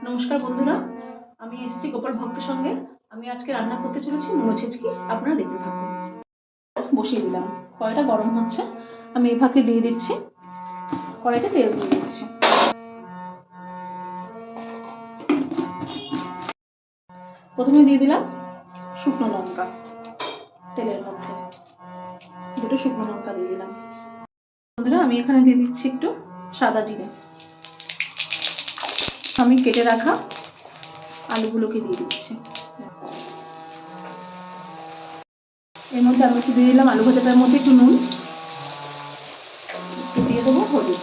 নমস্কার বন্ধুরা, আমি এসেছি গোপাল ভক্তের সঙ্গে। আমি আজকে রান্না করতে চলেছি মুলো ছেচকি। আপনারা দেখতে থাকুন। বসিয়ে দিলাম, কড়াইটা গরম হচ্ছে। আমি এই ফাঁকে দিয়ে দিচ্ছি, কড়াইতে তেল দিয়ে দিচ্ছি। প্রথমে দিয়ে দিলাম শুকনো লঙ্কা, তেলের মধ্যে দুটো শুকনো লঙ্কা দিয়ে দিলাম। বন্ধুরা, আমি এখানে দিয়ে দিচ্ছি একটু সাদা জিরে। আমি কেটে রাখা আলুগুলোকে দিয়ে দিচ্ছি। এর মধ্যে আমি একটু দিয়ে দিলাম আলু ভাজাটার মধ্যে একটু নুন, একটু দিয়ে দেবো হলুদ।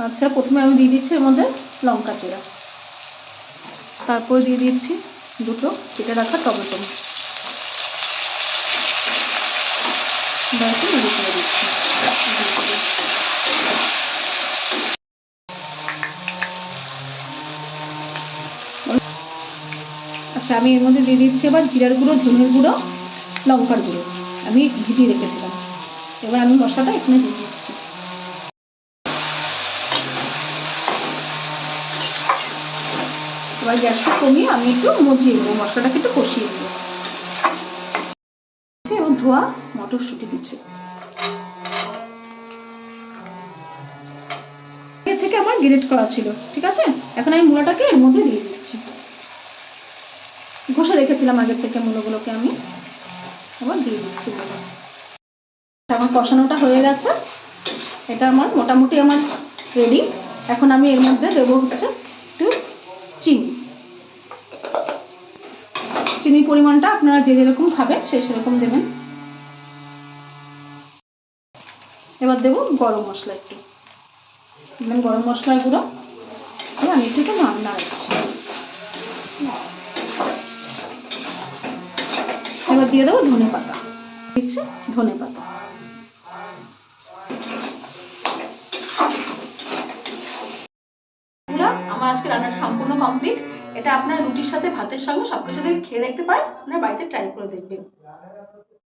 আচ্ছা, প্রথমে আমি দিয়ে দিচ্ছি এর মধ্যে লঙ্কা চেরা, তারপরে দিয়ে দিচ্ছি দুটো কেটে রাখা টমেটো, বাড়িতে নেড়ে করে দিচ্ছি। আচ্ছা, আমি এর মধ্যে দিয়ে দিচ্ছি এবার জিরার গুঁড়ো, ধনের গুঁড়ো, লঙ্কার গুঁড়ো। আমি ভিজিয়ে রেখেছিলাম। এবার আমি মশলাটা এখানে দিয়ে দিচ্ছি। এবার গ্যাসটা কমিয়ে আমি একটু মজিয়ে নেবো, মশলাটাকে একটু কষিয়ে নেবো। এবং ধোয়া মটরশুঁটি দিচ্ছি। এর থেকে আমার গ্রেট করা ছিল, ঠিক আছে। এখন আমি মূলাটাকে এর মধ্যে দিয়ে দিচ্ছি। ঘষে রেখেছিলাম আগের থেকে মূলগুলোকে, আমি আবার দিয়ে দিচ্ছি। আমার কষানোটা হয়ে গেছে, এটা আমার মোটামুটি আমার রেডি। এখন আমি এর মধ্যে দেবো হচ্ছে একটু চিনি। চিনির পরিমাণটা আপনারা যে যেরকম খাবেন সে সেরকম দেবেন। এবার দেবো গরম মশলা, একটু গরম মশলার গুঁড়ো। আমি একটু নাড়াচ্ছি। এবার দিয়ে দেবো ধনে পাতা, দিচ্ছি ধনে পাতা। আমার আজকে রান্নাটা সম্পূর্ণ কমপ্লিট। এটা আপনার রুটির সাথে, ভাতের সঙ্গে সবকিছু দিয়ে খেয়ে দেখতে পারেন। আপনার বাড়িতে ট্রাই করে দেখবেন।